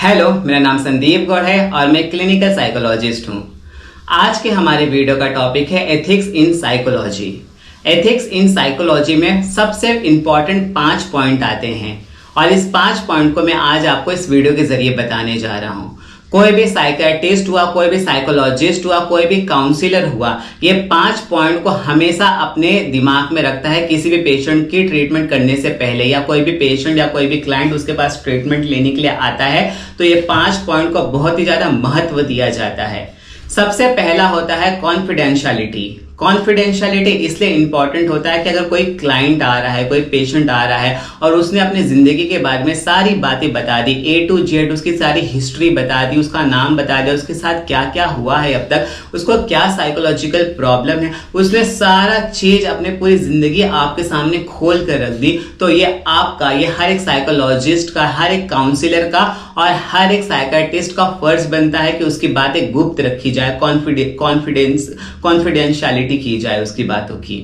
Hello, मेरा नाम संदीप गौड़ है और मैं क्लिनिकल साइकोलॉजिस्ट हूँ। आज के हमारे वीडियो का टॉपिक है ethics in psychology. Ethics in psychology में सबसे इम्पॉर्टेंट 5 पॉइंट आते हैं और इस 5 पॉइंट को मैं आज आपको इस वीडियो के जरिए बताने जा रहा हूँ। कोई भी साइकियाट्रिस्ट हुआ, कोई भी साइकोलॉजिस्ट हुआ, कोई भी काउंसलर हुआ, ये 5 पॉइंट को हमेशा अपने दिमाग में रखता है किसी भी पेशेंट की ट्रीटमेंट करने से पहले, या कोई भी पेशेंट या कोई भी क्लाइंट उसके पास ट्रीटमेंट लेने के लिए आता है तो ये 5 पॉइंट को बहुत ही ज्यादा महत्व दिया जाता है। सबसे पहला होता है कॉन्फिडेंशियलिटी। कॉन्फिडेंशियलिटी इसलिए इंपॉर्टेंट होता है कि अगर कोई क्लाइंट आ रहा है, कोई पेशेंट आ रहा है और उसने अपनी जिंदगी के बारे में सारी बातें बता दी, A to Z उसकी सारी हिस्ट्री बता दी, उसका नाम बता दिया, उसके साथ क्या क्या हुआ है अब तक, उसको क्या साइकोलॉजिकल प्रॉब्लम है, उसने सारा चीज अपने पूरी जिंदगी आपके सामने खोल कर रख दी, तो ये आपका, ये हर एक साइकोलॉजिस्ट का, हर एक काउंसलर का और हर एक साइकियाट्रिस्ट का फर्ज बनता है कि उसकी बातें गुप्त रखी जाए, कॉन्फिडेंशियलिटी की जाए उसकी बातों की।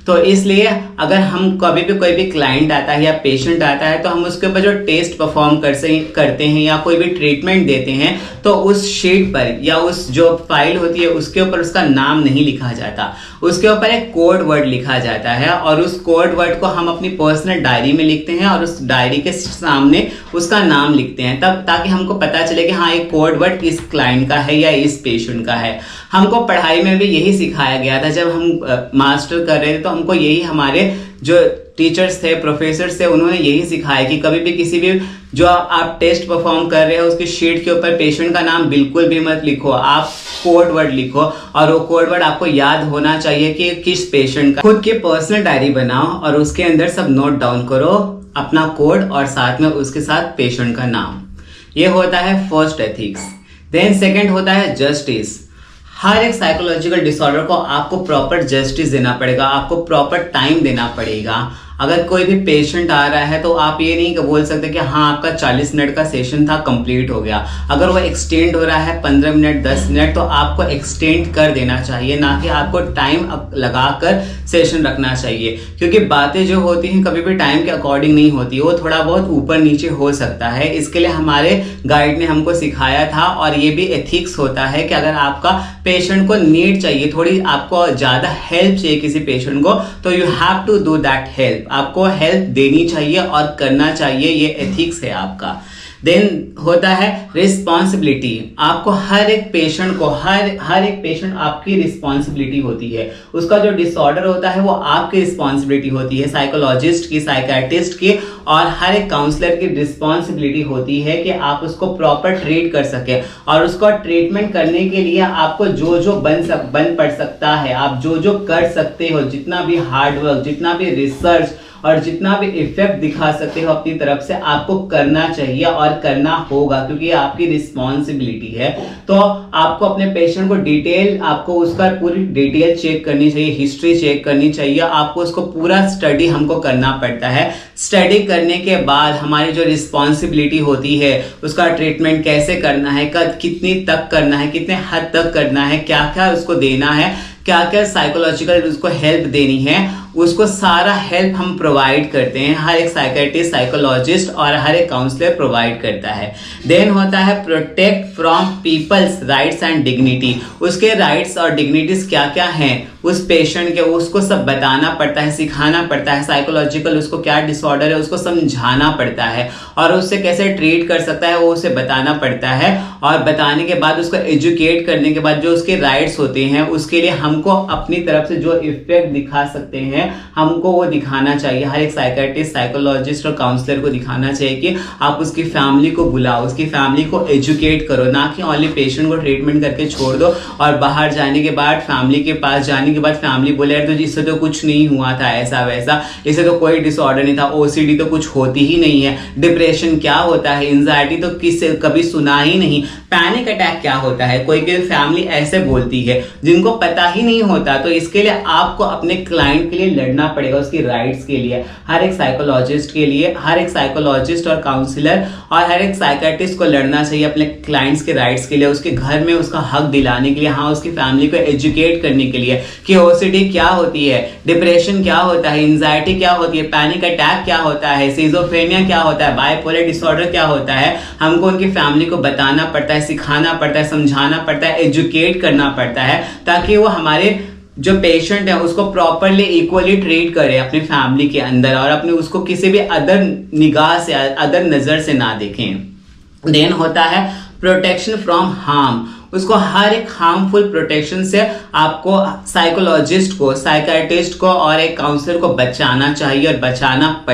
तो इसलिए अगर हम कभी भी कोई भी क्लाइंट आता है या पेशेंट आता है तो हम उसके ऊपर जो टेस्ट परफॉर्म करते हैं या कोई भी ट्रीटमेंट देते हैं तो उस शीट पर या उस जो फाइल होती है उसके ऊपर उसका नाम नहीं लिखा जाता, उसके ऊपर एक कोड वर्ड लिखा जाता है और उस कोड वर्ड को हम अपनी पर्सनल डायरी में लिखते हैं और उस डायरी के सामने उसका नाम लिखते हैं, तब ताकि हमको पता चले कि हाँ ये कोड वर्ड इस क्लाइंट का है या इस पेशेंट का है। हमको पढ़ाई में भी यही सिखाया गया था। जब हम मास्टर कर रहे थे तो हमको यही, हमारे जो टीचर्स थे, प्रोफेसर्स थे, उन्होंने यही सिखाया कि कभी भी किसी भी जो आप टेस्ट परफॉर्म कर रहे हो उसकी शीट के ऊपर पेशेंट का नाम बिल्कुल भी मत लिखो, आप कोड वर्ड लिखो और वो कोड वर्ड आपको याद होना चाहिए कि किस पेशेंट का। खुद की पर्सनल डायरी बनाओ और उसके अंदर सब नोट डाउन करो, अपना कोड और साथ में उसके साथ पेशेंट का नाम। ये होता है फर्स्ट एथिक्स। देन सेकेंड होता है जस्टिस। हर एक साइकोलॉजिकल डिसऑर्डर को आपको प्रॉपर जस्टिस देना पड़ेगा, आपको प्रॉपर टाइम देना पड़ेगा। अगर कोई भी पेशेंट आ रहा है तो आप ये नहीं बोल सकते कि हाँ आपका 40 मिनट का सेशन था, कंप्लीट हो गया। अगर वो एक्सटेंड हो रहा है 15 मिनट 10 मिनट तो आपको एक्सटेंड कर देना चाहिए, ना कि आपको टाइम लगाकर सेशन रखना चाहिए, क्योंकि बातें जो होती हैं कभी भी टाइम के अकॉर्डिंग नहीं होती, वो थोड़ा बहुत ऊपर नीचे हो सकता है। इसके लिए हमारे गाइड ने हमको सिखाया था और ये भी एथिक्स होता है कि अगर आपका पेशेंट को नीड चाहिए, थोड़ी आपको ज्यादा हेल्प चाहिए किसी पेशेंट को, तो you have to do that help. आपको हेल्प देनी चाहिए और करना चाहिए, ये एथिक्स है आपका। देन होता है रिस्पॉन्सिबिलिटी। आपको हर एक पेशेंट को, हर एक पेशेंट आपकी रिस्पॉन्सिबिलिटी होती है। उसका जो डिसऑर्डर होता है वो आपकी रिस्पॉन्सिबिलिटी होती है, साइकोलॉजिस्ट की, साइकियाट्रिस्ट की और हर एक काउंसलर की रिस्पॉन्सिबिलिटी होती है कि आप उसको प्रॉपर ट्रीट कर सके। और उसको ट्रीटमेंट करने के लिए आपको जो जो बन पड़ सकता है, आप जो जो कर सकते हो, जितना भी हार्डवर्क, जितना भी रिसर्च और जितना भी इफेक्ट दिखा सकते हो अपनी तरफ से, आपको करना चाहिए और करना होगा, क्योंकि ये आपकी रिस्पॉन्सिबिलिटी है। तो आपको अपने पेशेंट को डिटेल, आपको उसका पूरी डिटेल चेक करनी चाहिए, हिस्ट्री चेक करनी चाहिए, आपको उसको पूरा स्टडी हमको करना पड़ता है। स्टडी करने के बाद हमारी जो रिस्पॉन्सिबिलिटी होती है, उसका ट्रीटमेंट कैसे करना है, कितनी तक करना है, कितने हद तक करना है, क्या क्या उसको देना है, क्या क्या साइकोलॉजिकल उसको हेल्प देनी है, उसको सारा हेल्प हम प्रोवाइड करते हैं। हर एक साइकियाट्रिस्ट, साइकोलॉजिस्ट और हर एक काउंसलर प्रोवाइड करता है। देन होता है protect from people's rights and dignity. उसके राइट्स और डिग्निटीज क्या क्या हैं उस पेशेंट के, उसको सब बताना पड़ता है, सिखाना पड़ता है। साइकोलॉजिकल उसको क्या डिसऑर्डर है उसको समझाना पड़ता है और उससे कैसे ट्रीट कर सकता है वो उसे बताना पड़ता है। और बताने के बाद उसको एजुकेट करने के बाद जो उसके राइट्स होते हैं उसके लिए हमको अपनी तरफ से जो इफेक्ट दिखा सकते हैं हमको वो दिखाना चाहिए। हर एक साइकियाट्रिस्ट, साइकोलॉजिस्ट और काउंसलर को दिखाना चाहिए कि आप उसकी फैमिली को बुलाओ, उसकी फैमिली को एजुकेट करो, ना कि ओनली पेशेंट को ट्रीटमेंट करके छोड़ दो और बाहर जाने के बाद, फैमिली के पास जाने के बाद फैमिली बोले यार तो इससे तो कुछ नहीं हुआ था, ऐसा वैसा, इससे तो कोई डिसऑर्डर नहीं था, ओसीडी तो कुछ होती ही नहीं है, डिप्रेशन क्या होता है, एंजाइटी तो किससे कभी सुना ही नहीं, पैनिक अटैक क्या होता है, कोई फैमिली ऐसे बोलती है जिनको पता ही नहीं होता। तो इसके लिए आपको अपने क्लाइंट के लिए लड़ना पड़ेगा उसकी राइट्स के लिए। हर एक साइकोलॉजिस्ट के लिए, हर एक साइकोलॉजिस्ट और काउंसलर और हर एक साइकेट्रिस्ट को लड़ना चाहिए अपने क्लाइंट्स के राइट्स के लिए, उसके घर में उसका हक दिलाने के लिए, हाँ उसकी फैमिली को एजुकेट करने के लिए कि ओसीडी क्या होती है, डिप्रेशन क्या होता है, एंजाइटी क्या होती है, पैनिक अटैक क्या होता है, सिजोफ्रेनिया क्या होता है, बाइपोलर डिसऑर्डर क्या होता है। हमको उनकी फैमिली को बताना पड़ता है, सिखाना पड़ता है, समझाना पड़ता है, एजुकेट करना पड़ता है, ताकि वो हमारे जो पेशेंट है उसको प्रॉपरली इक्वली ट्रीट करे अपनी फैमिली के अंदर, और अपने उसको किसी भी अदर निगाह से, अदर नजर से ना देखें। देन होता है प्रोटेक्शन फ्रॉम हार्म। उसको हर एक हार्मफुल प्रोटेक्शन से आपको साइकोलॉजिस्ट को, साइकाइट्रिस्ट को और एक काउंसलर को बचाना चाहिए, और बचाना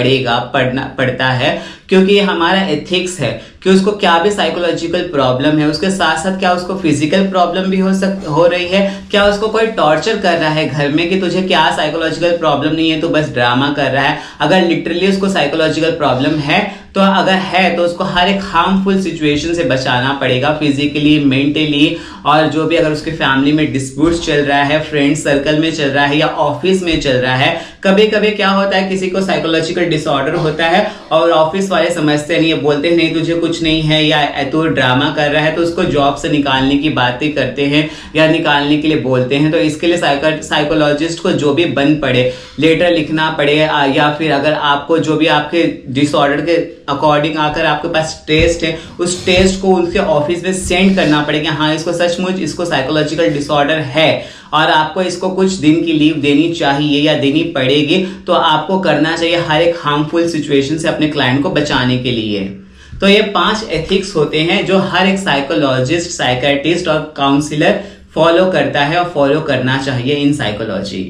पड़ता है, क्योंकि ये हमारा एथिक्स है कि उसको क्या भी साइकोलॉजिकल प्रॉब्लम है, उसके साथ साथ क्या उसको फिजिकल प्रॉब्लम भी हो रही है, क्या उसको कोई टॉर्चर कर रहा है घर में कि तुझे क्या साइकोलॉजिकल प्रॉब्लम नहीं है, तो बस ड्रामा कर रहा है। अगर लिटरली उसको साइकोलॉजिकल प्रॉब्लम है, तो अगर है तो उसको हर एक हार्मफुल सिचुएशन से बचाना पड़ेगा, फिजिकली, मेंटली, और जो भी अगर उसकी फैमिली में डिस्प्यूट्स चल रहा है, फ्रेंड सर्कल में चल रहा है या ऑफिस में चल रहा है। कभी कभी क्या होता है, किसी को साइकोलॉजिकल डिसऑर्डर होता है और ऑफिस वाले समझते नहीं है, बोलते हैं नहीं तुझे कुछ नहीं है, या तू ड्रामा कर रहा है, तो उसको जॉब से निकालने की बातें करते हैं या निकालने के लिए बोलते हैं। तो इसके लिए साइकोलॉजिस्ट को जो भी बन पड़े, लेटर लिखना पड़े, या फिर अगर आपको जो भी आपके डिसऑर्डर के अकॉर्डिंग आकर आपके पास टेस्ट है, उस टेस्ट को उनके ऑफिस में सेंड करना पड़ेगा, हाँ इसको सचमुच इसको साइकोलॉजिकल डिसऑर्डर है और आपको इसको कुछ दिन की लीव देनी चाहिए या देनी पड़ेगी, तो आपको करना चाहिए हर एक हार्मफुल सिचुएशन से अपने क्लाइंट को बचाने के लिए। तो ये 5 एथिक्स होते हैं जो हर एक साइकोलॉजिस्ट, साइकाइट्रिस्ट और काउंसलर फॉलो करता है और फॉलो करना चाहिए इन साइकोलॉजी।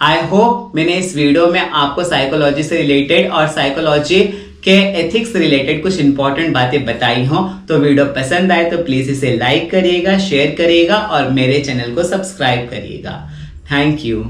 आई होप मैंने इस वीडियो में आपको साइकोलॉजी से रिलेटेड और साइकोलॉजी के एथिक्स रिलेटेड कुछ इंपॉर्टेंट बातें बताई हो। तो वीडियो पसंद आए तो प्लीज इसे लाइक करिएगा, शेयर करिएगा और मेरे चैनल को सब्सक्राइब करिएगा। Thank you.